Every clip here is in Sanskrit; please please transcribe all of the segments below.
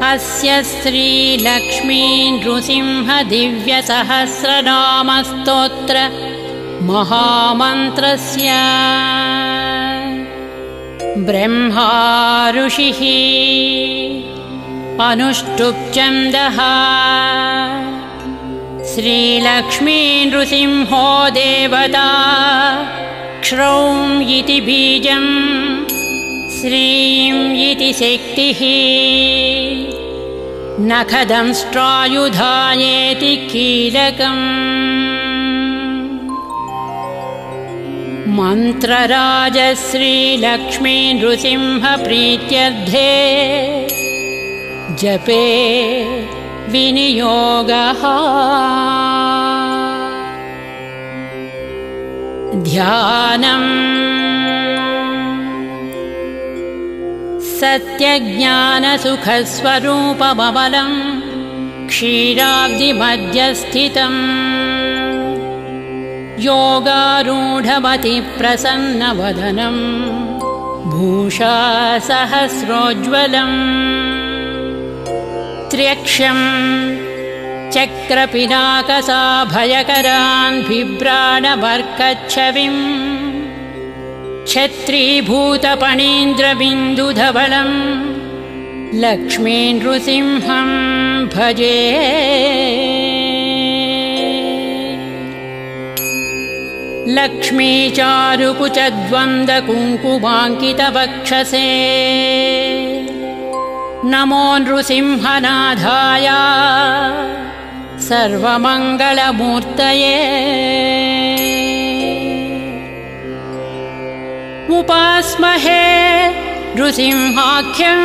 अस्य श्रीलक्ष्मी नृसिंह दिव्यसहस्रनामस्तोत्र महामन्त्रस्य ब्रह्मा ऋषिः अनुष्टुप् छन्दः श्रीलक्ष्मी नृसिंहो देवता क्षौम् इति बीजम् श्रीं इति शक्तिः नखदंष्ट्रायुधायेति कीलकम् मन्त्रराज श्रीलक्ष्मी नृसिंह प्रीत्यर्थे जपे विनियोगः ध्यानम् सत्यज्ञानसुखस्वरूपमबलम् क्षीराब्धिमध्यस्थितम् योगारूढमतिप्रसन्नवदनम् भूषा सहस्रोज्ज्वलम् त्र्यक्षम् चक्रपिनाकसाभयकरान् बिभ्राणवर्कच्छविम् छत्रीभूतपणीन्द्रबिन्दुधवलम् लक्ष्मी नृसिंहं भजे लक्ष्मीचारुकुचद्वन्द्वकुङ्कुमाङ्कितवक्षसे नमो नृसिंहनाथाय सर्वमङ्गलमूर्तये उपास्महे नृसिंहाख्यं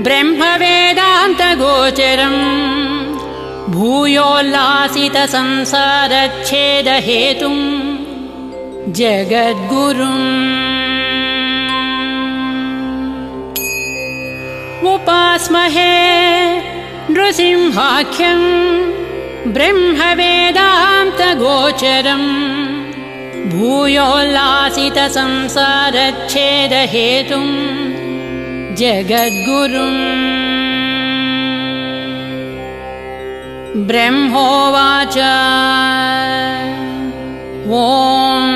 ब्रह्मवेदान्तगोचरम् भूयोल्लासितसंसारच्छेदहेतुम् जगद्गुरुम् उपास्महे नृसिंहाख्यं ब्रह्मवेदान्तगोचरम् भूयोल्लासितसंसारच्छेदहेतुम् जगद्गुरुम् ब्रह्मोवाच ॐ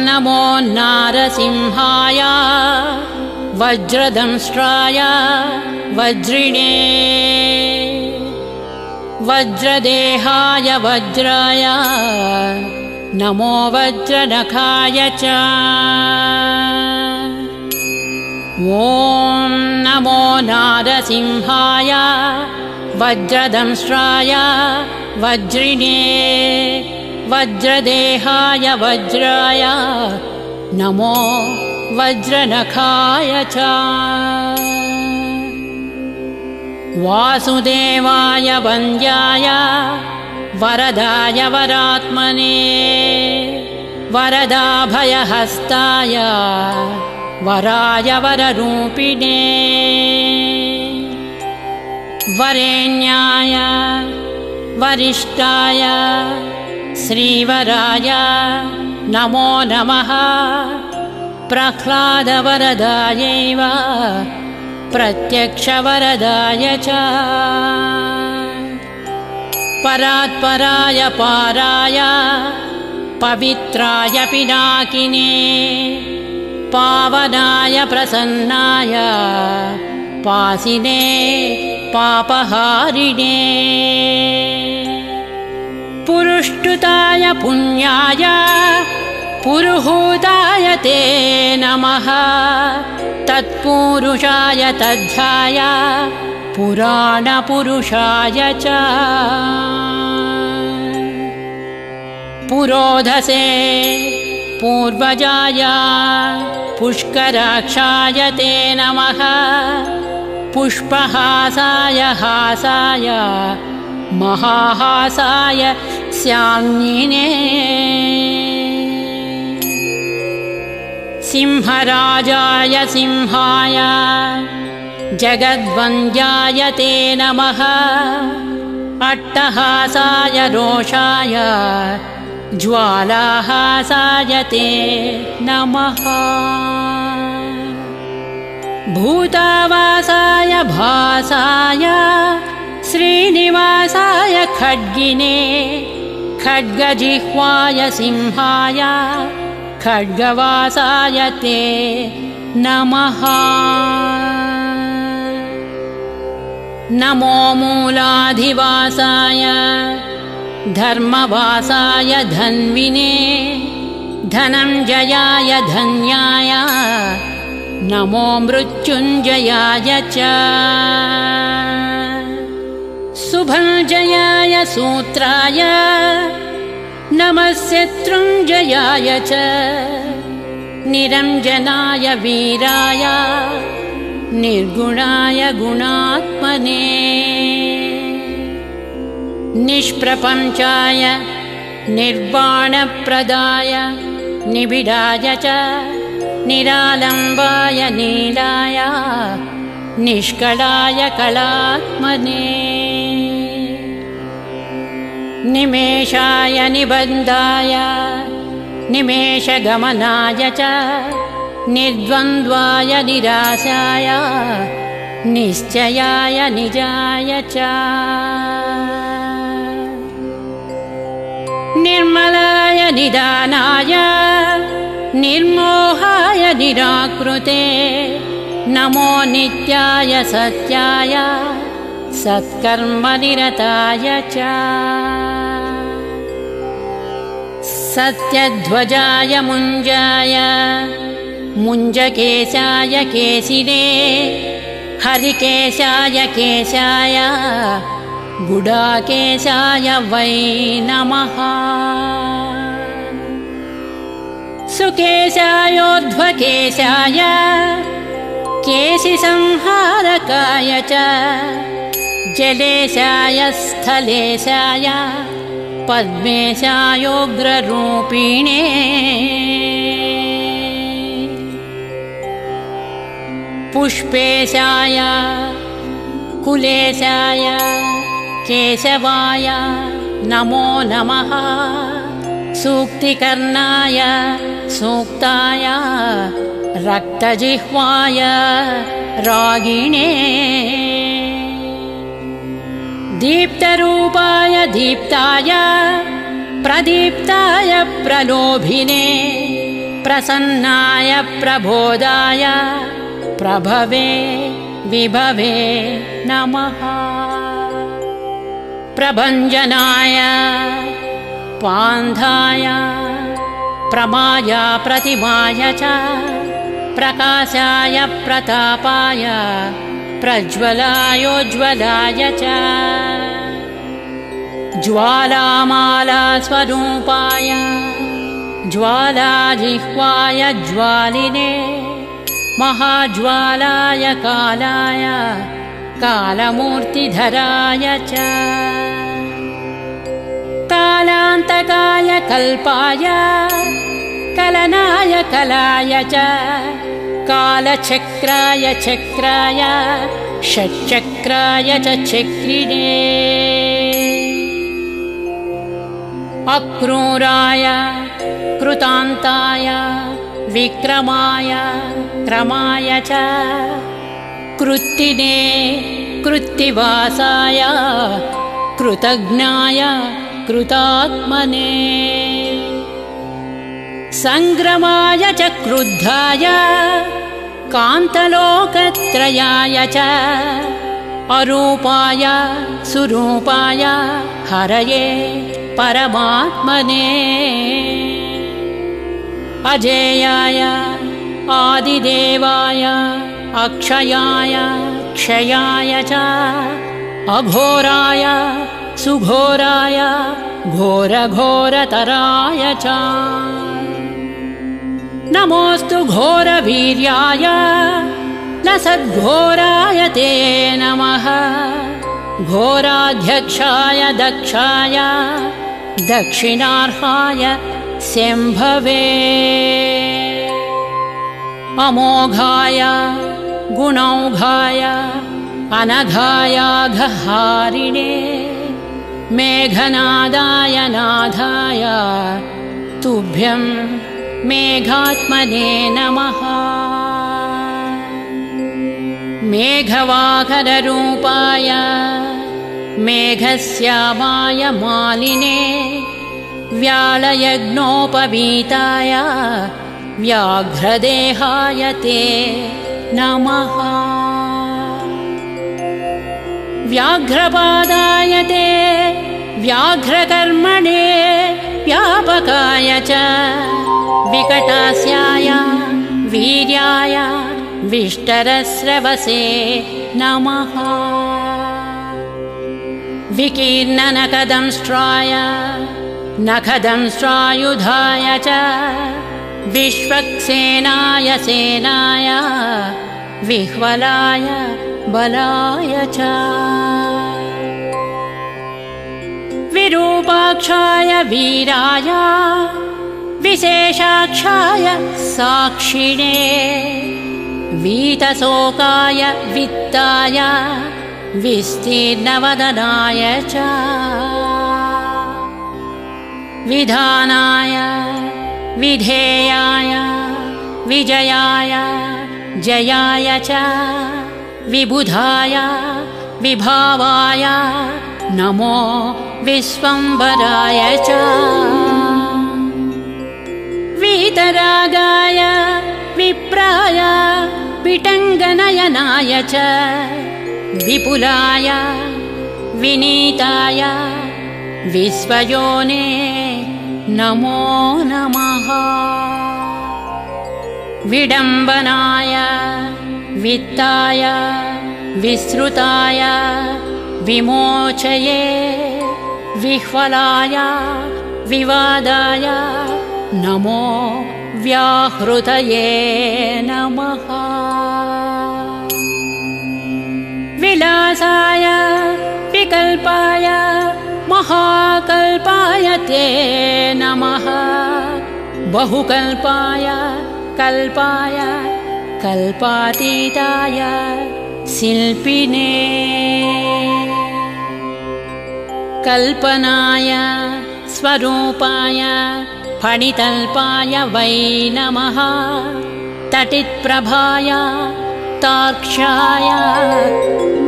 नमो नारसिंहाय वज्रदंष्ट्राय वज्रिणे वज्रदेहाय वज्राय नमो वज्रनखाय च ॐ नमो नारसिंहाय वज्रदंष्ट्राय वज्रिणे वज्रदेहाय वज्राय नमो वज्रनखाय च वासुदेवाय वन्द्याय वरदाय वरात्मने वरदाभयहस्ताय वराय वररूपिणे वरेण्याय वरिष्ठाय श्रीवराय नमो नमः प्रह्लादवरदायैव प्रत्यक्षवरदाय च परात्पराय पाराय पवित्राय पिनाकिने पावनाय प्रसन्नाय पासिने पापहारिणे पुरुष्टुताय पुण्याय पुरुहूताय ते नमः तत्पुरुषाय तद्धाय पुराणपुरुषाय च पुरोधसे पूर्वजाय पुष्कराक्षाय ते नमः पुष्पहासाय हासाय महाहासाय स्याङ्गिने सिंहराजाय सिंहाय जगद्वन्द्याय ते नमः अट्टहासाय रोषाय ज्वालाहासाय ते नमः भूतावासाय भासाय श्रीनिवासाय खड्गिने खड्गजिह्वाय सिंहाय खड्गवासाय ते नमः। नमो मूलाधिवासाय धर्मवासाय धन्विने धनञ्जयाय धन्याय नमो मृत्युञ्जयाय च। शुभञ्जयाय सूत्राय नमः शत्रुञ्जयाय च। निरञ्जनाय वीराय निर्गुणाय गुणात्मने निष्प्रपञ्चाय निर्वाणप्रदाय निबिडाय च। निरालम्बाय नीलाय निष्कलाय कलात्मने निमेषाय निबन्धाय निमेषगमनाय च। निर्द्वन्द्वाय निराशाय निश्चयाय निजाय च। निर्मलाय निदानाय निर्मोहाय निराकृते नमो नित्याय सत्याय सत्कर्मनिरताय च। सत्यध्वजाय मुञ्जाय मुञ्जकेशाय केशिने हरिकेशाय केशाय गुडाकेशाय वै नमः। सुकेशायोर्ध्वकेशाय केशिसंहारकाय च। जलेशाय स्थलेशाय पद्मेशायोग्ररूपिणे पुष्पेशाय कुलेशाय केशवाय नमो नमः। सूक्तिकर्णाय सूक्ताय रक्तजिह्वाय रागिणे दीप्तरूपाय दीप्ताय प्रदीप्ताय प्रलोभिने प्रसन्नाय प्रबोधाय प्रभवे विभवे नमः। प्रभञ्जनाय पान्धाय प्रमाय प्रतिमाय च। प्रकाशाय प्रतापाय प्रज्वलायोज्वलाय च। ज्वालामाला स्वरूपाय ज्वालाजिह्वाय ज्वालिने महाज्वालाय कालाय कालमूर्तिधराय च। कालान्तकाय कल्पाय कलनाय कलाय च। कालचक्राय चक्राय षट्चक्राय च चक्रिणे अक्रूराय कृतान्ताय विक्रमाय क्रमाय च। कृत्तिने कृत्तिवासाय कृतज्ञाय कृतात्मने संग्रमाय च क्रुद्धाय कान्तलोकत्रयाय च। अरूपाय सुरूपाय हरये परमात्मने अजेयाय आदिदेवाय अक्षयाय क्षयाय च। अघोराय सुघोराय घोरघोरतराय च। नमोऽस्तु घोरवीर्याय लसद्घोराय ते नमः। घोराध्यक्षाय दक्षाय दक्षिणार्हाय शम्भवे अमोघाय गुणौघाय अनघायाघहारिणे मेघनादाय नादाय तुभ्यं मेघात्मने नमः। मेघवाहनरूपाय मेघश्यामाय मालिने व्यालयज्ञोपवीताय व्याघ्रदेहाय ते नमः। व्याघ्रपादाय ते व्याघ्रकर्मणे व्यापकाय च विकटास्याय वीर्याय विष्टरस्रवसे नमः। विकीर्णनखदंष्ट्राय नखदंष्ट्रायुधाय च विश्वक्सेनाय सेनाय विह्वलाय बलाय च विरूपाक्षाय वीराय विशेषाक्षाय साक्षिणे वीतशोकाय वित्ताय विस्तीर्णवदनाय च विधानाय विधेयाय विजयाय जयाय च विबुधाय विभावाय नमो विश्वम्भराय च वीतरागाय विप्राय पिटङ्गनयनाय च विपुलाय विनीताय विश्वयोने नमो नमः। विडम्बनाय वित्ताय विश्रुताय विमोचये विह्वलाय विवादाय नमो व्याहृतये नमः। विलासाय विकल्पाय महाकल्पाय ते नमः। बहुकल्पाय कल्पाय कल्पातीताय शिल्पिने कल्पनाय स्वरूपाय फणितल्पाय वै नमः। तटित्प्रभाय तार्क्ष्याय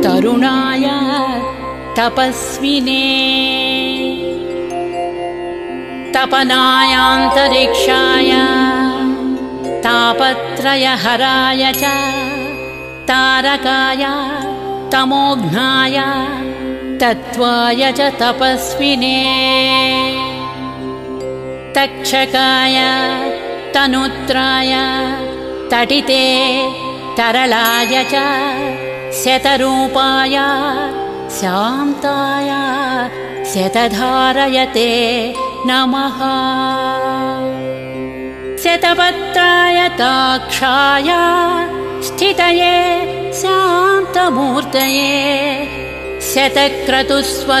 तरुणाय तपस्विने तपनायान्तरिक्षाय तापत्रयहराय च तारकाय तमोघ्नाय तत्त्वाय च तपस्विने तक्षकाय तनुत्राय तटिते तरलाय च शतरूपाय शान्ताय शतधारयते नमः। शतपत्राय ताक्षाय स्थितये शान्तमूर्तये शतक्रतुस्वरूपाय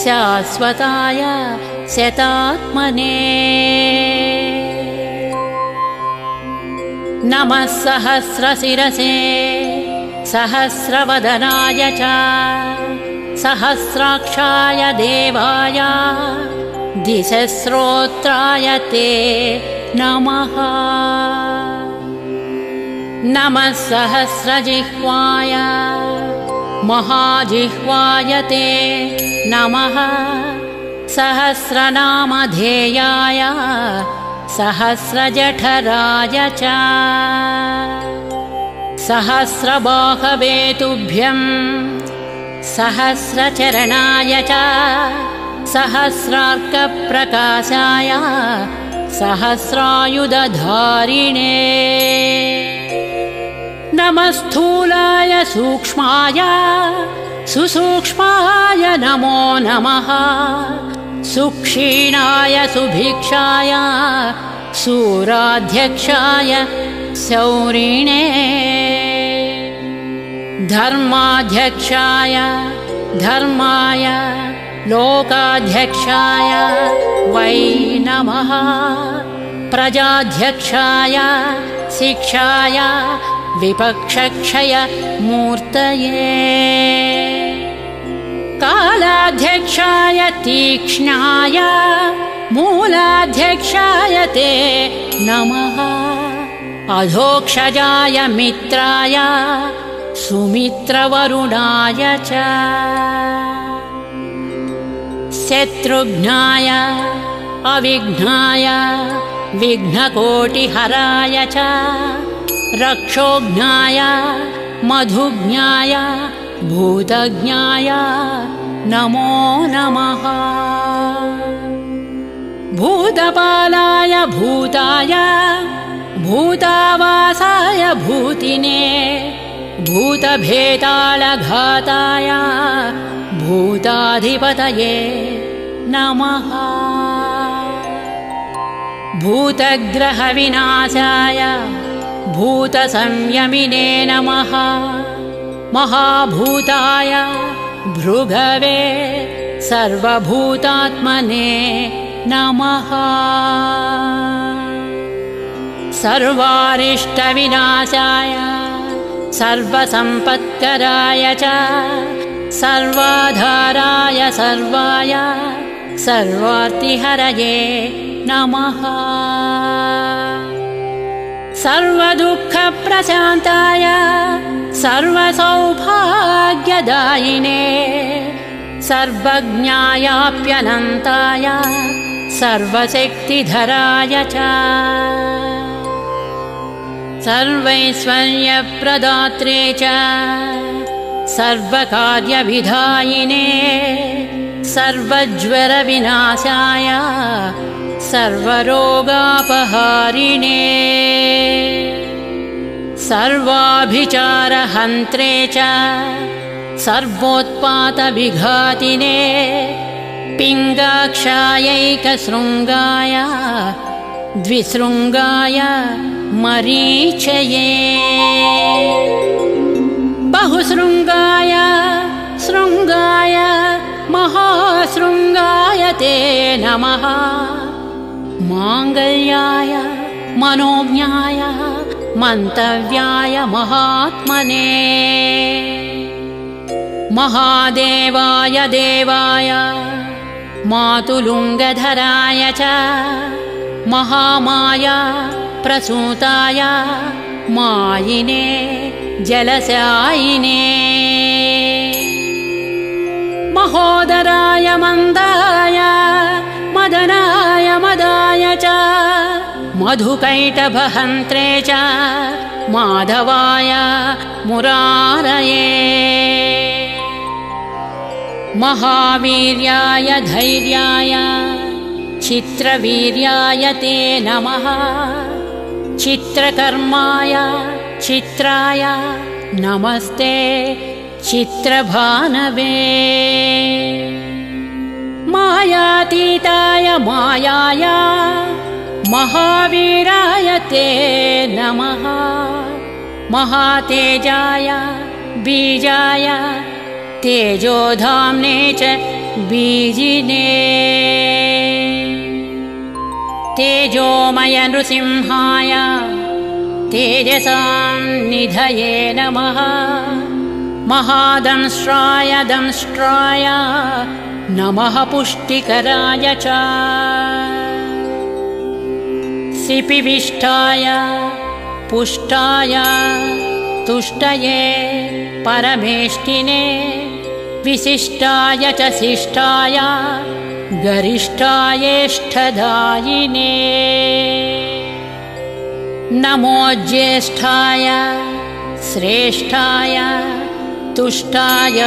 शाश्वताय शतात्मने नमः सहस्रशिरसे सहस्रवदनाय च सहस्राक्षाय देवाय दिशस्रोत्राय ते नमः। नमः सहस्रजिह्वाय महाजिह्वाय ते नमः। सहस्रनामधेयाय सहस्रजठराय च सहस्रबाहवे तुभ्यं सहस्रचरणाय च सहस्रार्कप्रकाशाय सहस्रायुधधारिणे नमः स्थूलाय सूक्ष्माय सुसूक्ष्माय नमो नमः। सुक्षीणाय सुभिक्षाय सूराध्यक्षाय शौरिणे धर्माध्यक्षाय धर्माय लोकाध्यक्षाय वै नमः। प्रजाध्यक्षाय शिक्षाय विपक्षक्षय मूर्तये कालाध्यक्षाय तीक्ष्णाय मूलाध्यक्षाय ते नमः। अधोक्षजाय मित्राय सुमित्रवरुणाय च शत्रुघ्नाय अविघ्नाय विघ्नकोटिहराय च रक्षोघ्नाय मधुघ्नाय भूतघ्नाय नमो नमः भूतपालाय भूताय भूतावासाय भूतिने भूतभेतालघाताय भूताधिपतये नमः भूतग्रहविनाशाय भूतसंयमिने नमः महाभूताय भृगवे सर्वभूतात्मने नमः सर्वारिष्टविनाशाय सर्वसम्पत्कराय च सर्वाधाराय सर्वाय सर्वार्तिहरये नमः सर्वदुःखप्रशान्ताय सर्वसौभाग्यदायिने सर्वज्ञायाप्यनन्ताय सर्वशक्तिधराय च सर्वैश्वर्यप्रदात्रे च सर्वकार्यविधायिने सर्वज्वरविनाशाय सर्वरोगापहारिणे सर्वाभिचारहन्त्रे च सर्वोत्पातविघातिने पिङ्गाक्षायैकशृङ्गाय द्विशृङ्गाय मरीचये बहुशृङ्गाय शृङ्गाय महाशृङ्गाय ते नमः माङ्गल्याय मनोज्ञाय मन्तव्याय महात्मने महादेवाय देवाय मातुलुङ्गधराय च महामाया प्रसूताय मायिने जलशायिने महोदराय मन्दाय मदनाय मदाय च मधुकैटभहन्त्रे च माधवाय मुरारये महावीर्याय धैर्याय चित्रवीर्याय ते नमः चित्रकर्माय चित्राय नमस्ते चित्रभानवे मायातीताय मायाय महावीराय ते नमः महातेजाय बीजाय तेजोधाम्ने च बीजिने तेजोमय नृसिंहाय तेजसां निधये नमः महादंष्ट्राय दंष्ट्राय नमः पुष्टिकराय च सिपिविष्टाय पुष्टाय तुष्टये परमेष्टिने विशिष्टाय च शिष्टाय गरिष्ठायेष्ठदायिने नमो ज्येष्ठाय श्रेष्ठाय तुष्टायामिततेजसे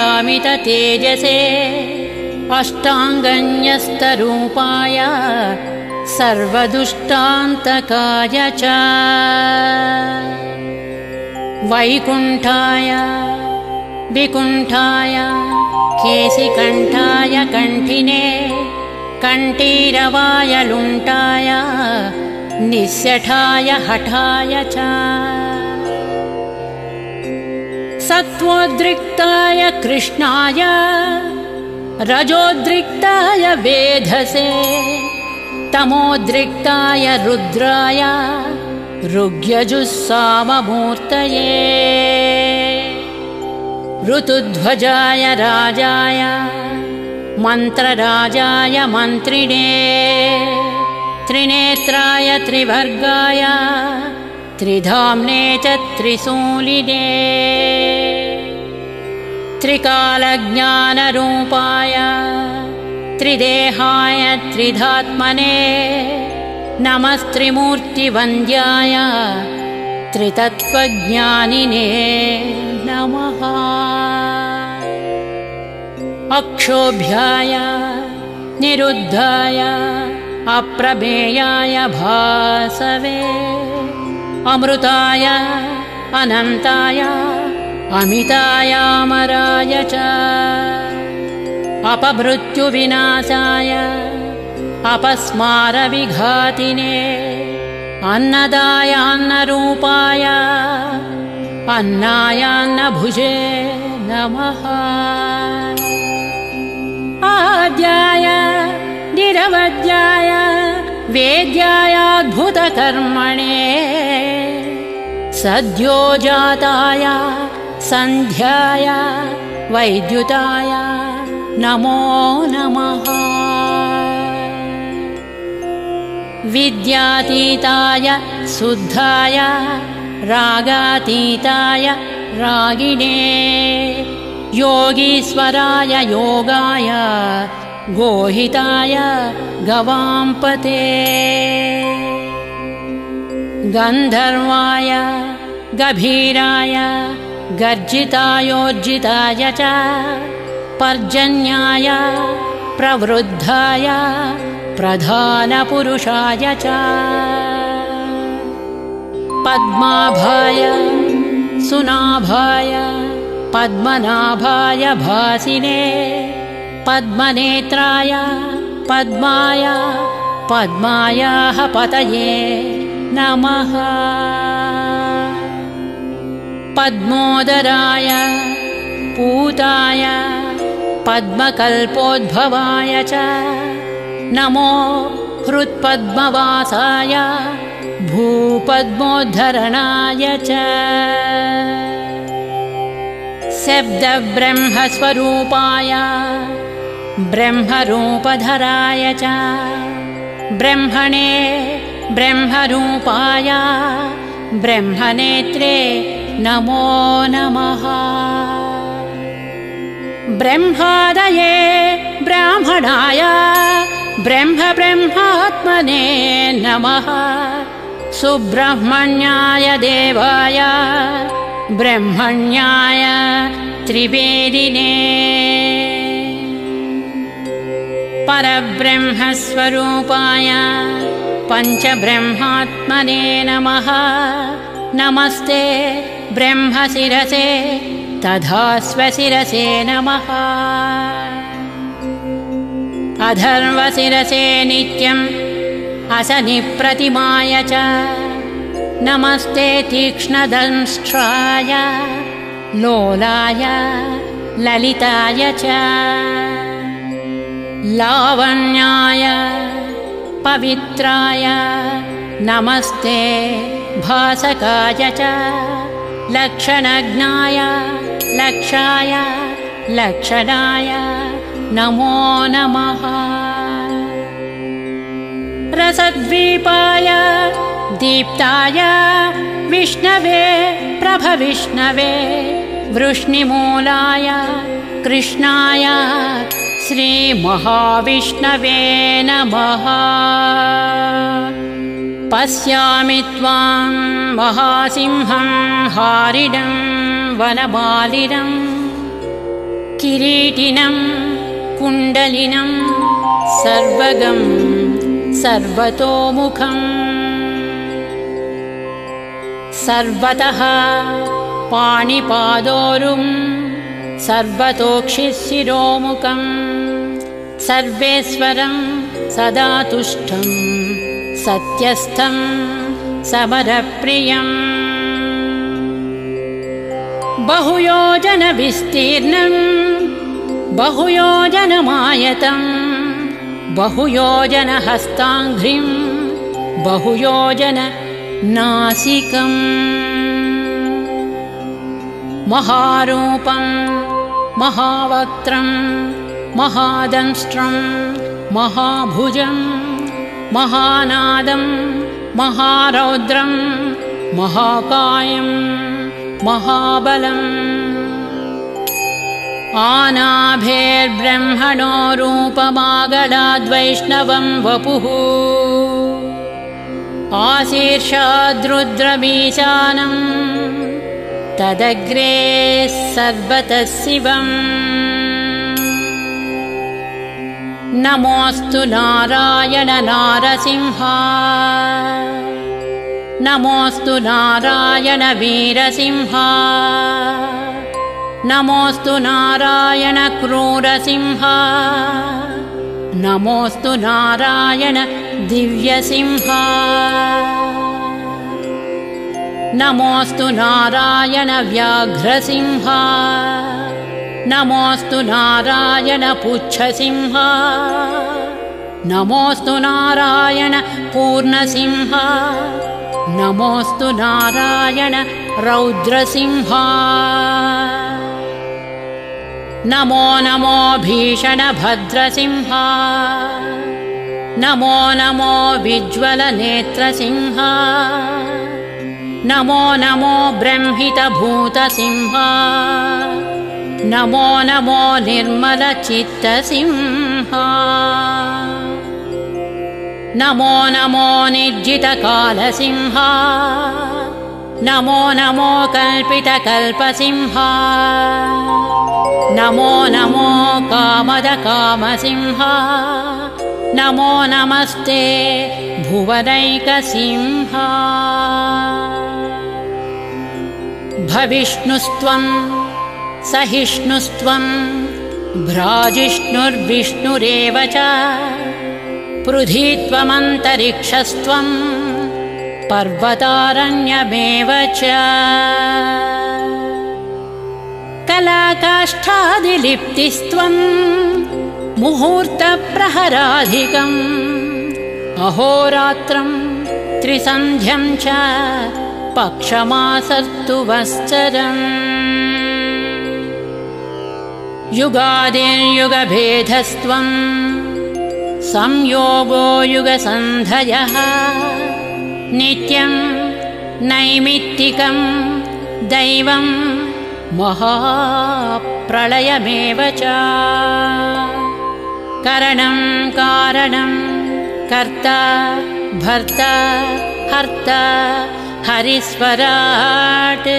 अष्टाङ्गन्यस्तरूपाय सर्वदुष्टान्तकाय च वैकुण्ठाय विकुण्ठाय केशिकण्ठाय कण्ठिने कण्ठीरवाय लुण्टाय निस्यठाय हठाय च सत्त्वोद्रिक्ताय कृष्णाय रजोद्रिक्ताय वेधसे तमोद्रिक्ताय रुद्राय ऋग्यजुस्साममूर्तये ऋतुध्वजाय राजाय मन्त्रराजाय मन्त्रिणे त्रिनेत्राय त्रिभर्गाय त्रिधाम्ने च त्रिशूलिने त्रिकालज्ञानरूपाय त्रिदेहाय त्रिधात्मने नमस्त्रिमूर्तिवन्द्याय त्रितत्त्वज्ञानिने नमः। अक्षोभ्याय निरुद्धाय अप्रमेयाय भासवे अमृताय अनन्ताय अमिताय अमराय च अपमृत्युविनाशाय अपस्मारविघातिने अन्नदाय अन्नरूपाय अन्नाय अन्नभुजे नमः। आद्याय निरवध्याय वेद्याय अद्भुतकर्मणे सद्योजाताय सन्ध्याय वैद्युताय नमो नमः। विद्यातीताय शुद्धाय रागातीताय रागिणे योगीश्वराय योगाय गोहिताय गवाम्पते गन्धर्वाय गभीराय गर्जितायोर्जिताय च पर्जन्याय प्रवृद्धाय प्रधानपुरुषाय च पद्माभाय सुनाभाय पद्मनाभाय भासिने पद्मनेत्राय पद्माय पद्मायाः पतये नमः। पद्मोदराय पूताय पद्मकल्पोद्भवाय च नमो हृत्पद्मवासाय भूपद्मोद्धरणाय च शब्दब्रह्मस्वरूपाय ब्रह्मरूपधराय च ब्रह्मणे ब्रह्मरूपाय ब्रह्मनेत्रे नमो नमः। ब्रह्मादये ब्राह्मणाय ब्रह्मात्मने नमः। सुब्रह्मण्याय देवाय ब्रह्मण्याय त्रिवेदिने परब्रह्मस्वरूपाय पञ्चब्रह्मात्मने नमः। नमस्ते ब्रह्मशिरसे तथा स्वशिरसे नमः। अधर्वशिरसे नित्यम् असनिप्रतिमाय च नमस्ते तीक्ष्णदंष्ट्राय लोलाय ललिताय च लावण्याय पवित्राय नमस्ते भासकाय च लक्षणज्ञाय लक्षाय लक्षणाय नमो नमः। रसद्वीपाय दीप्ताय विष्णवे प्रभविष्णवे वृष्णिमूलाय कृष्णाय श्रीमहाविष्णवे नमः। पश्यामि त्वां महासिंहं हारिणं वनमालिनं किरीटिनं कुण्डलिनं सर्वगं सर्वतोमुखम् सर्वतः पाणिपादोरुं सर्वतोक्षिशिरोमुखं सर्वेश्वरं सदा तुष्टं सत्यस्थं समरप्रियम् बहुयोजनविस्तीर्णं बहुयोजनमायतं बहुयोजनहस्ताङ्घ्रिं बहुयोजननासिकम् महारूपं महावक्त्रं महादंष्ट्रं महाभुजं महानादं महारौद्रं महाकायं महाबलम् आनाभेर्ब्रह्मणो रूपमागलाद्वैष्णवं वपुः आशीर्षाद्रुद्रमीशानं तदग्रे सर्वतः शिवम् नमोऽस्तु नारायण नारसिंहा नमोऽस्तु नारायण वीरसिंहा नमोऽस्तु नारायण क्रूरसिंहा नमोऽस्तु नारायण दिव्यसिंहा नमोऽस्तु नारायण व्याघ्रसिंहा नमोऽस्तु नारायण पुच्छसिंहा नमोऽस्तु नारायण पूर्णसिंहा नमोऽस्तु नारायण रौद्रसिंहा नमो नमो भीषणभद्रसिंहा नमो नमो विज्वलनेत्रसिंहा नमो नमो ब्रह्मितभूतसिंहा नमो नमो निर्मलचित्तसिंहा नमो नमो निर्जितकालसिंहा नमो नमो कल्पितकल्पसिंहा नमो नमो कामदकामसिंहा नमो नमस्ते भुवनैकसिंहा भविष्णुस्त्वं सहिष्णुस्त्वं भ्राजिष्णुर्विष्णुरेव च पृथ्वीत्वमन्तरिक्षस्त्वं पर्वतारण्यमेव च कलाकाष्ठादिलिप्तिस्त्वं मुहूर्तप्रहराधिकम् अहोरात्रं त्रिसन्ध्यं च पक्षमासर्तुवश्चरम् युगादिर्युगभेदस्त्वं संयोगो युगसन्धयः नित्यं नैमित्तिकं दैवं महाप्रलयमेव च करणं कारणं कर्ता भर्ता हर्ता हरिस्वराट्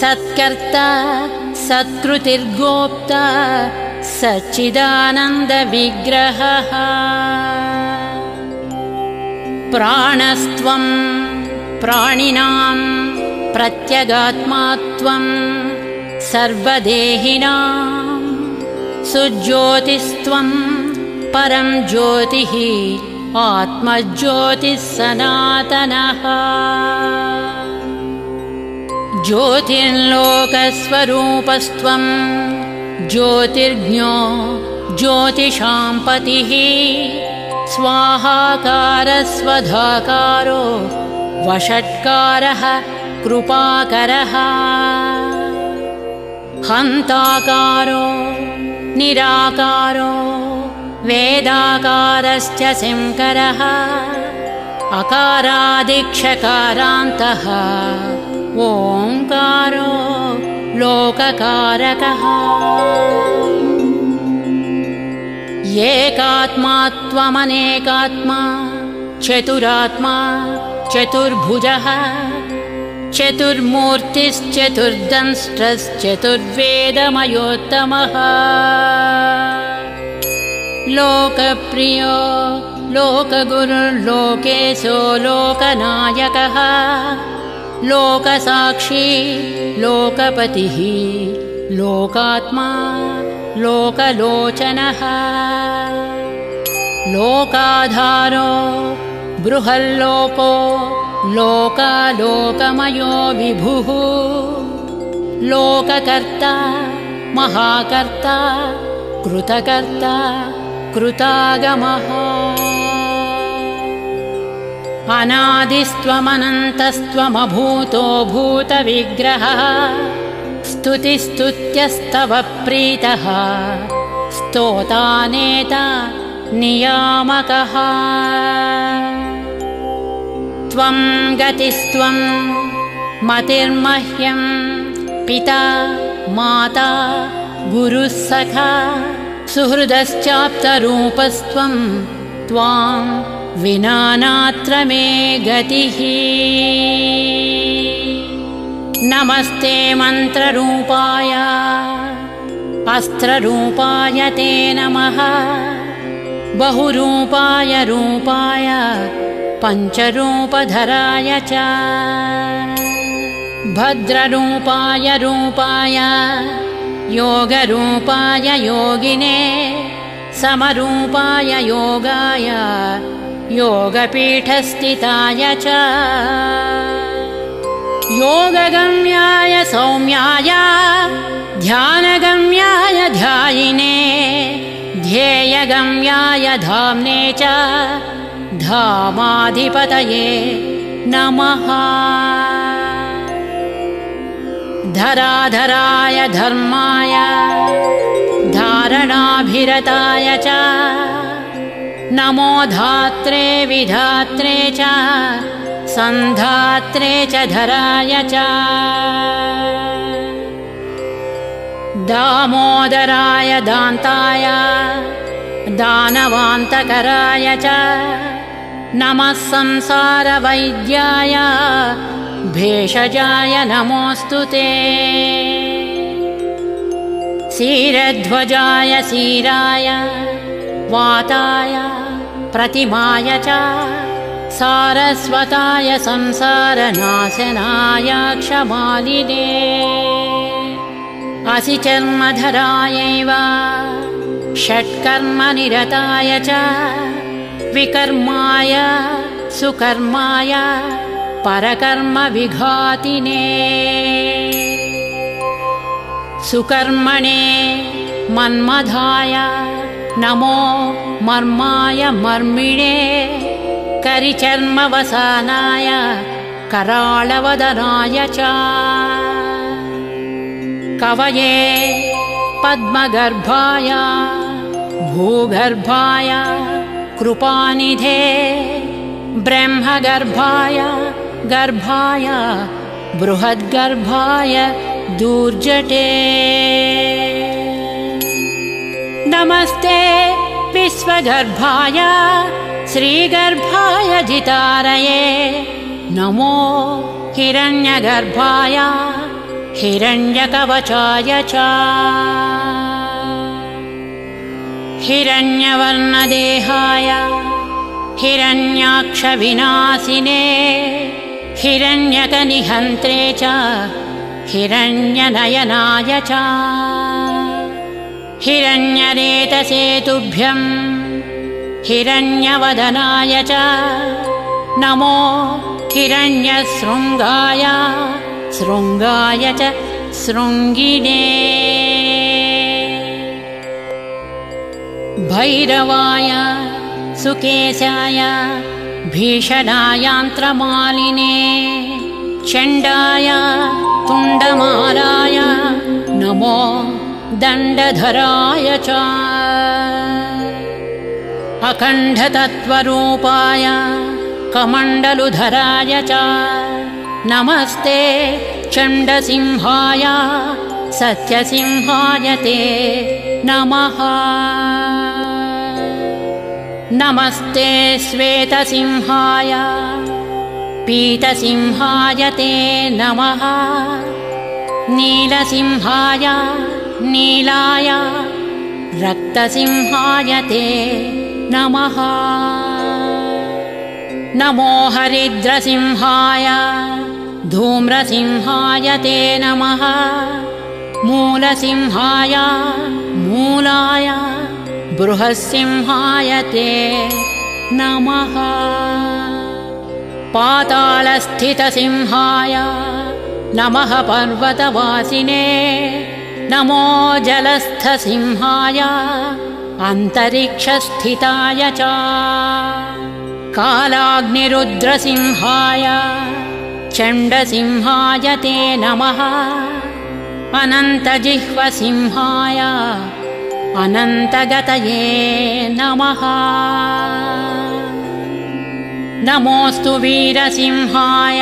सत्कर्ता सत्कृतिर्गोप्ता सच्चिदानन्दविग्रहः प्राणस्त्वं प्राणिनां प्रत्यगात्मात्वं सर्वदेहिनां सुज्योतिस्त्वं परं ज्योतिः आत्मज्योतिः सनातनः ज्योतिर्लोकस्वरूपस्त्वं ज्योतिर्ज्ञो ज्योतिषां पतिः स्वाहाकारस्वधाकारो वषट्कारः कृपाकरः हन्ताकारो निराकारो वेदाकारश्च शङ्करः अकारादिक्षकारान्तः ओङ्कारो लोककारकः एकात्मात्वमनेकात्मा चतुरात्मा चतुर्भुजः चतुर्मूर्तिश्चतुर्दंष्ट्रश्चतुर्वेदमयोत्तमः लोकप्रियो लोकगुरुर्लोकेशो लोकनायकः लोकसाक्षी लोकपतिः लोकात्मा लोकलोचनः लोकाधारो बृहल्लोको लोकालोकमयो विभुः लोककर्ता महाकर्ता कृतकर्ता कृतागमः अनादिस्त्वमनन्तस्त्वमभूतो भूतविग्रहः स्तुतिस्तुत्यस्तव प्रीतः स्तोतानेता नियामकः त्वं गतिस्त्वं मतिर्मह्यं पिता माता गुरुः सखा सुहृदश्चाप्तरूपस्त्वं त्वां विना नात्र मे गतिः। नमस्ते मन्त्ररूपाय अस्त्ररूपाय ते नमः बहुरूपाय रूपाय पञ्चरूपधराय च भद्ररूपाय रूपाय योगरूपाय योगिने समरूपाय योगाय योगपीठस्थिताय च योगगम्याय सौम्याय ध्यानगम्याय ध्यायिने ध्येयगम्याय धाम्ने च धामाधिपतये नमः। धराधराय धर्माय धारणाभिरताय च नमो धात्रे विधात्रे च सन्धात्रे च धराय च दामोदराय दान्ताय दानवान्तकराय च नमः संसारवैद्याय भेषजाय नमोऽस्तु ते क्षीरध्वजाय क्षीराय वाताय प्रतिमाय च सारस्वताय संसारनाशनाय क्षमालिने असिचर्मधरायैव षट्कर्मनिरताय च विकर्माय सुकर्माय परकर्मविघातिने सुकर्मणे मन्मधाय नमो मर्माय मर्मिणे करिचर्मवसानाय कराळवदनाय च कवये पद्मगर्भाय भूगर्भाय कृपानिधे ब्रह्मगर्भाय गर्भाय बृहद्गर्भाय दूर्जटे नमस्ते विश्वगर्भाय श्रीगर्भाय जितारये नमो हिरण्यगर्भाय हिरण्यकवचाय च हिरण्यवर्णदेहाय हिरण्याक्षविनाशिने हिरण्यकनिहन्त्रे च हिरण्यनयनाय च हिरण्यरेतसेतुभ्यं हिरण्यवदनाय च नमो हिरण्यशृङ्गाय शृङ्गाय च शृङ्गिणे भैरवाय सुकेशाय भीषणायान्त्रमालिने चण्डाय तुण्डमालाय नमो दण्डधराय च अखण्डतत्त्वरूपाय कमण्डलुधराय च नमस्ते चण्डसिंहाय सत्यसिंहाय ते नमः नमस्ते श्वेतसिंहाय पीतसिंहाय ते नमः नीलसिंहाय नीलाय रक्तसिंहाय ते नमः नमो हरिद्रसिंहाय धूम्रसिंहाय ते नमः मूलसिंहाय मूलाय बृहत्सिंहाय ते नमः पातालस्थितसिंहाय नमः पर्वतवासिने नमो जलस्थसिंहाय अन्तरिक्षस्थिताय च कालाग्निरुद्रसिंहाय चण्डसिंहाय ते नमः अनन्तजिह्वसिंहाय अनन्तगतये नमः नमोऽस्तु वीरसिंहाय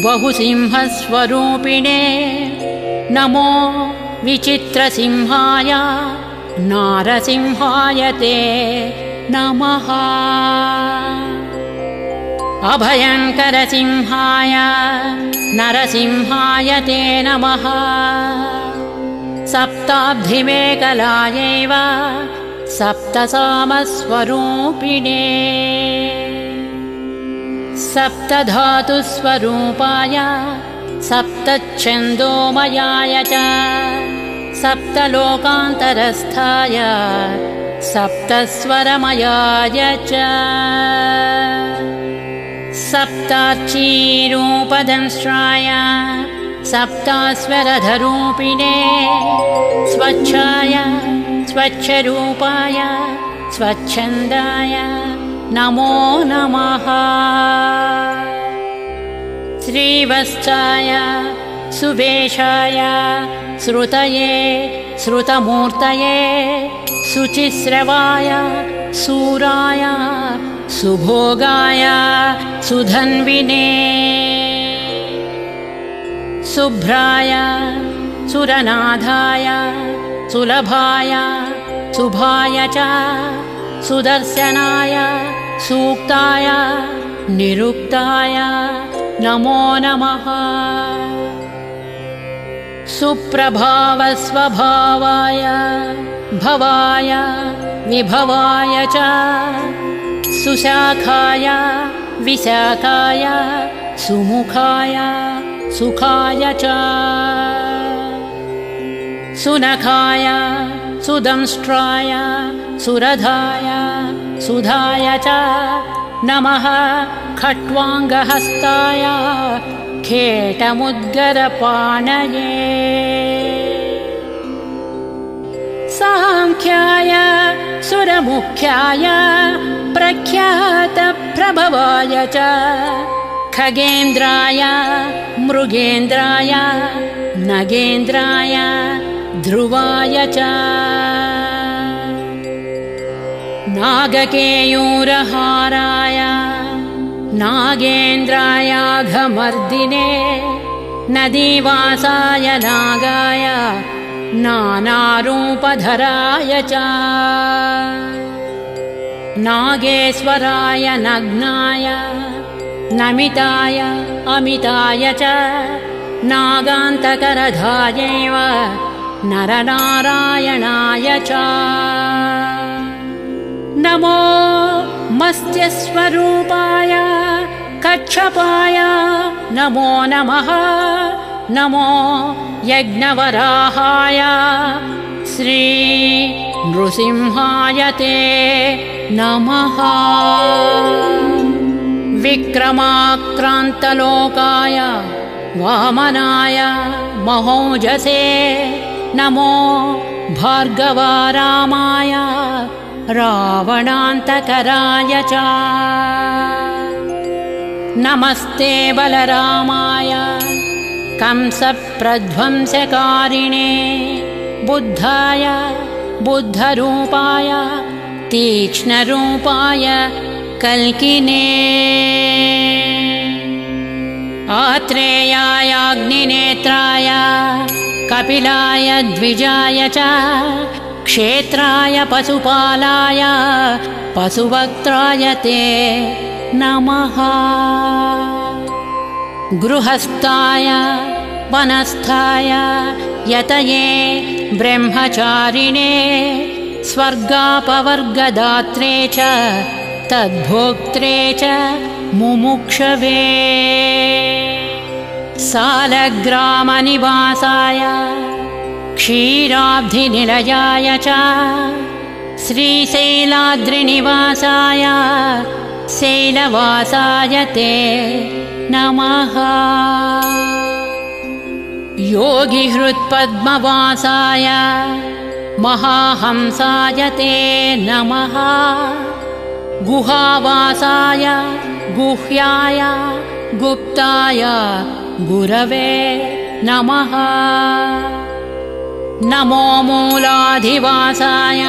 बहुसिंहस्वरूपिणे नमो विचित्रसिंहाय नारसिंहाय ते नमः अभयङ्करसिंहाय नरसिंहाय ते नमः सप्ताब्धिमेकलायैव सप्तसामस्वरूपिणे सप्तधातुस्वरूपाय सप्तच्छन्दोमयाय च सप्तलोकान्तरस्थाय सप्तस्वरमयाय च सप्तार्चीरूपदंष्ट्राय सप्तास्वरधरूपिणे स्वच्छाय स्वच्छरूपाय स्वच्छन्दाय नमो नमः श्रीवत्साय सुवेशाय श्रुतये श्रुतमूर्तये शुचिस्रवाय सूराय सुभोगाय सुधन्विने शुभ्राय सुरनाथाय सुलभाय शुभाय च सुदर्शनाय सूक्ताय निरुक्ताय नमो नमः सुप्रभावस्वभावाय भवाय विभवाय च सुशाखाय विशाखाय सुमुखाय सुखाय च सुनखाय सुदंष्ट्राय सुरधाय सुधाय च नमः खट्वाङ्गहस्ताय खेटमुद्गरपाणये सांख्याय सुरमुख्याय प्रख्यातप्रभवाय च खगेन्द्राय मृगेन्द्राय नगेन्द्राय ध्रुवाय च नागकेयूरहाराय नागेन्द्रायाघमर्दिने नदीवासाय नागाय नानारूपधराय च नागेश्वराय नग्नाय नमिताय अमिताय च नागान्तकरधायैव नरनारायणाय च नमो मत्स्यस्वरूपाय कच्छपाय नमो नमः नमो यज्ञवराहाय श्री नृसिंहाय ते नमः विक्रमाक्रान्तलोकाय वामनाय महोजसे नमो भार्गवारामाय रावणान्तकराय च नमस्ते बलरामाय कंसप्रध्वंसकारिणे बुद्धाय बुद्धरूपाय तीक्ष्णरूपाय कल्किने आत्रेयाय अग्निनेत्राय कपिलाय द्विजाय च क्षेत्राय पशुपालाय पशुवक्त्राय ते नमः गृहस्थाय वनस्थाय यतये ब्रह्मचारिणे स्वर्गापवर्गदात्रे च तद्भोक्त्रे च मुमुक्षवे सालग्रामनिवासाय क्षीराब्धिनिलयाय च श्रीशैलाद्रिनिवासाय शैलवासाय ते नमः योगिहृत्पद्मवासाय महाहंसाय ते नमः गुहावासाय गुह्याय गुप्ताय गुरवे नमः नमो मूलाधिवासाय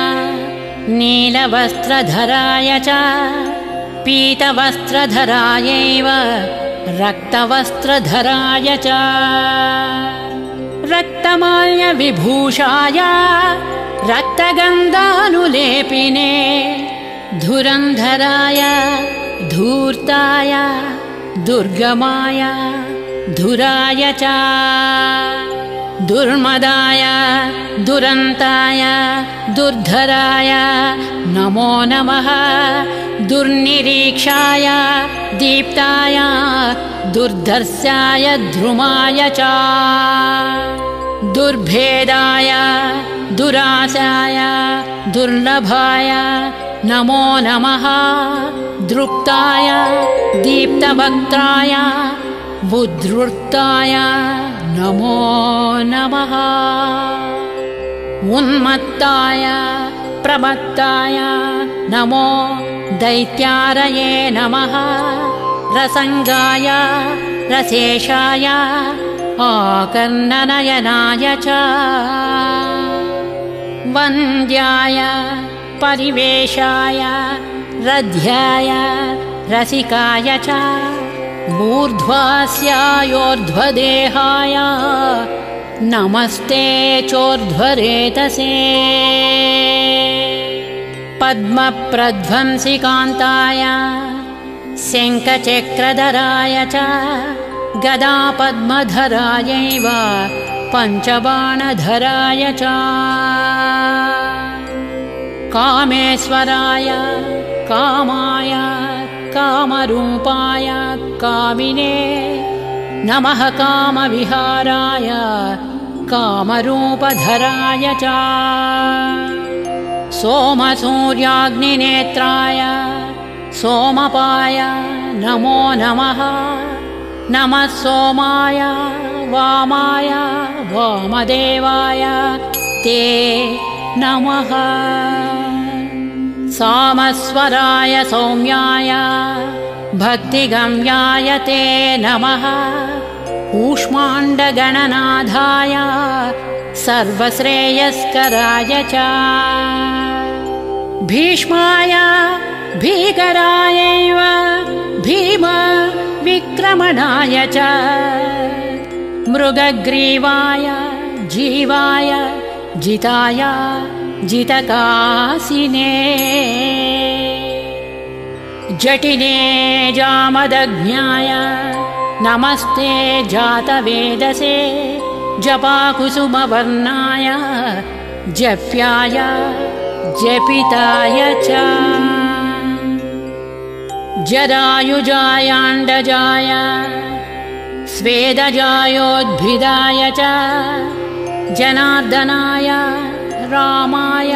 नीलवस्त्रधराय च पीतवस्त्रधरायैव रक्तवस्त्रधराय च रक्तमाल्यविभूषाय रक्तगन्धानुलेपिने धुरन्धराय धूर्ताय दुर्गमाय धुराय च दुर्मदाय दुरन्ताय दुर्धराय नमो नमः दुर्निरीक्षाय दीप्ताय दुर्धर्षाय ध्रुमाय च दुर्भेदाय दुराशाय दुर्लभाय नमो नमः दृप्ताय दीप्तवक्त्राय बुद्धृताय नमो नमः उन्मत्ताय प्रमत्ताय नमो दैत्यारये नमः रसंगाय रसेशाय आकर्णनयनाय च वन्द्याय परिवेशाय रध्याय रसिकाय च मूर्ध्वास्यायोर्ध्वदेहाय नमस्ते चोर्ध्वरेतसे पद्मप्रध्वंसिकान्ताय शङ्खचक्रधराय च गदापद्मधरायैव पञ्चबाणधराय च कामेश्वराय कामाय कामरूपाय कामिने नमः कामविहाराय कामरूपधराय च सोमसूर्याग्निनेत्राय सोमपाय नमो नमः नमः सोमाय वामाय वामदेवाय ते नमः सामस्वराय सौम्याय भक्तिगम्याय ते नमः ऊष्माण्डगणनाथाय सर्वश्रेयस्कराय च भीष्माय भीकरायैव भीम विक्रमणाय च मृगग्रीवाय जीवाय जिताय जितकासिने जटिने जामदग्न्याय नमस्ते जातवेदसे जपाकुसुमवर्णाय जप्याय जपिताय च जरायुजायाण्डजाय स्वेदजायोद्भिदाय च जनार्दनाय रामाय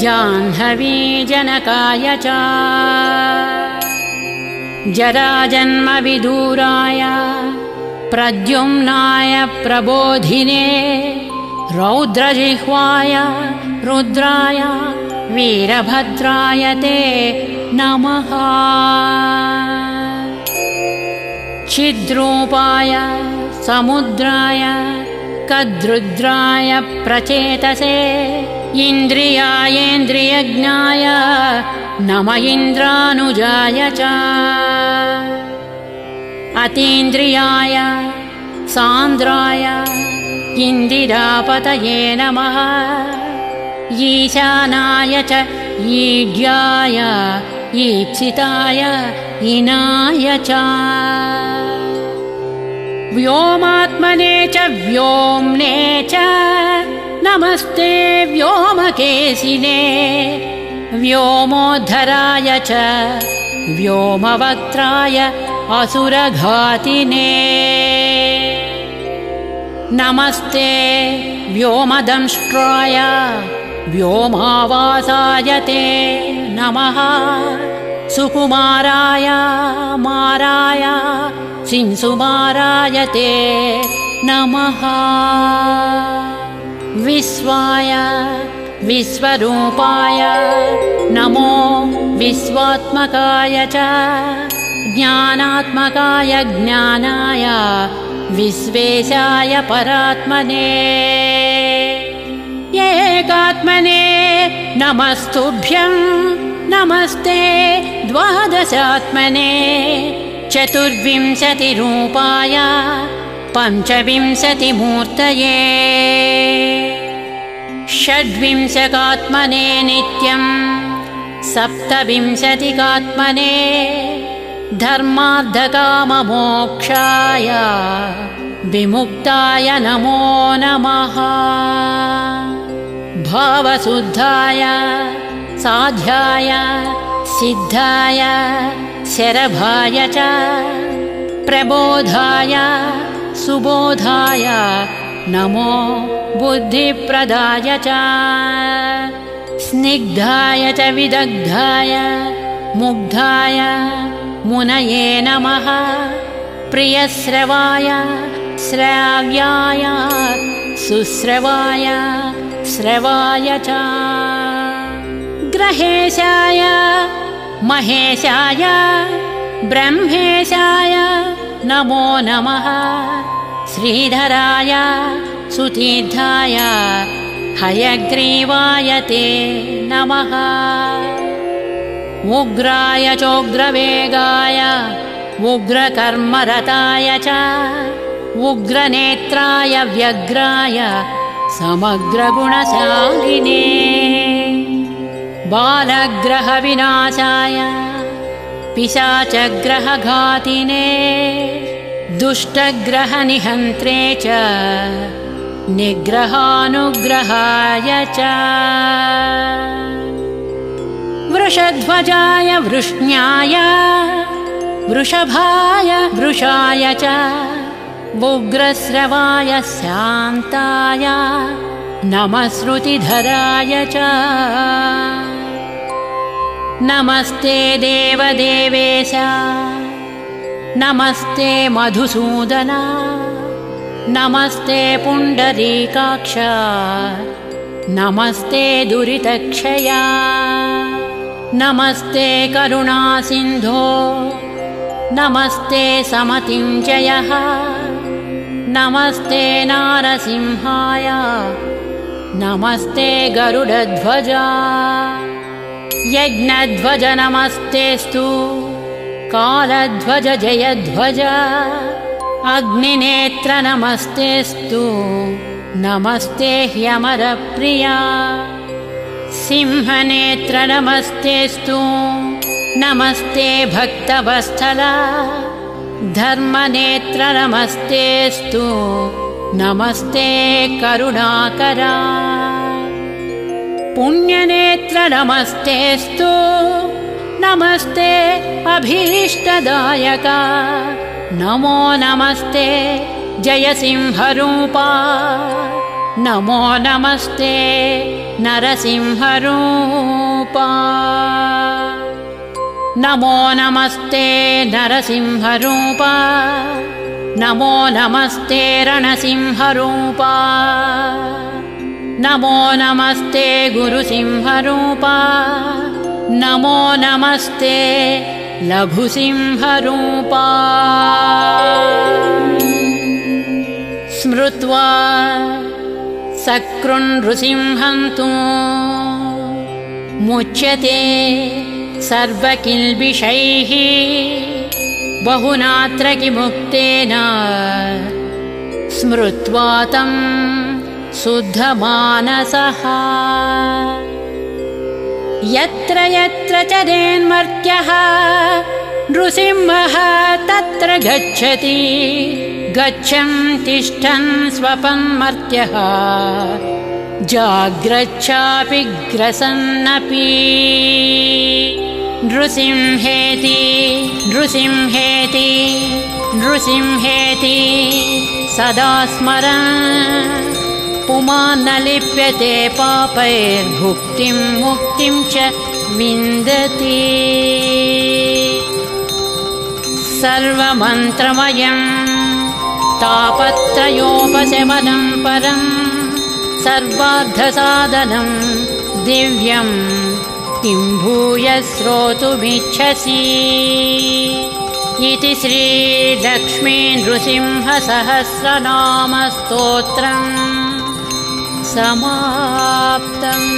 जाह्नवीजनकाय च जराजन्मविदूराय प्रद्युम्नाय प्रबोधिने रौद्रजिह्वाय रुद्राय वीरभद्राय ते नमः छिद्रूपाय समुद्राय कद्रुद्राय प्रचेतसे इन्द्रियायेन्द्रियज्ञाय नमः इन्द्रानुजाय च अतीन्द्रियाय सान्द्राय इन्दिरापतये नमः ईशानाय च ईड्याय ईप्सिताय इनाय च व्योमात्मने च व्योम्ने च नमस्ते व्योमकेशिने व्योमोद्धराय च व्योमवक्त्राय असुरघातिने नमस्ते व्योमदंष्ट्राय व्योमावासाय ते नमः सुकुमाराय माराय सिंसुमाराय ते नमः विश्वाय विश्वरूपाय नमो विश्वात्मकाय च ज्ञानात्मकाय ज्ञानाय विश्वेशाय परात्मने एकात्मने नमस्तुभ्यं नमस्ते द्वादशात्मने चतुर्विंशतिरूपाय पञ्चविंशतिमूर्तये षड्विंशकात्मने नित्यं सप्तविंशतिकात्मने धर्मार्थकाममोक्षाय विमुक्ताय नमो नमः भावशुद्धाय साध्याय सिद्धाय शरभाय च प्रबोधाय सुबोधाय नमो बुद्धिप्रदाय च स्निग्धाय च विदग्धाय मुग्धाय मुनये नमः प्रियश्रवाय श्राव्याय सुश्रवाय श्रवाय च ग्रहेशाय महेशाय ब्रह्मेशाय नमो नमः श्रीधराय सुतीर्थाय हयग्रीवाय ते नमः उग्राय चोग्रवेगाय उग्रकर्मरताय च उग्रनेत्राय व्यग्राय समग्रगुणशालिने बालग्रहविनाशाय पिशाचग्रहघातिने दुष्टग्रहनिहन्त्रे च निग्रहानुग्रहाय च वृषध्वजाय वृष्ण्याय वृषभाय वृषाय च उग्रश्रवाय शान्ताय नमः श्रुतिधराय च नमस्ते देवदेवेश नमस्ते मधुसूदन नमस्ते पुण्डरीकाक्ष नमस्ते दुरितक्षया नमस्ते करुणासिन्धो नमस्ते समतिञ्जयः नमस्ते नारसिंहाय नमस्ते गरुडध्वजा यज्ञध्वज नमस्तेस्तु कालध्वज जयध्वज अग्निनेत्र नमस्तेस्तु नमस्ते ह्यमरप्रिया सिंहनेत्र नमस्तेस्तु नमस्ते भक्तवत्सला धर्मनेत्र नमस्तेस्तु नमस्ते करुणाकरा पुण्यनेत्र नमस्तेस्तु नमस्ते अभीष्टदायका नमो नमस्ते जयसिंहरूपा नमो नमस्ते नरसिंहरूपा नमो नमस्ते नरसिंहरूपा नमो नमस्ते रणसिंहरूपा नमो नमस्ते गुरुसिंहरूपा नमो नमस्ते लघुसिंहरूपा स्मृत्वा सकृन्नृसिंहन्तु मुच्यते सर्वकिल्बिषैः बहुनात्र किमुक्तेन स्मृत्वा तं शुद्धमानसः यत्र यत्र चरेन्मर्त्यः नृसिंहः तत्र गच्छति गच्छन् तिष्ठन् स्वपन्मर्त्यः जाग्रच्चापि ग्रसन्नपि नृसिंहेति नृसिंहेति नृसिंहेति सदा स्मरन् पुमान् न लिप्यते पापैर्भुक्तिं मुक्तिं च विन्दति सर्वमन्त्रमयं तापत्रयोपशमनं परं सर्वार्थसाधनं दिव्यं किं भूय श्रोतुमिच्छसि इति श्रीलक्ष्मी नृसिंहसहस्रनामस्तोत्रम् समाप्तम्।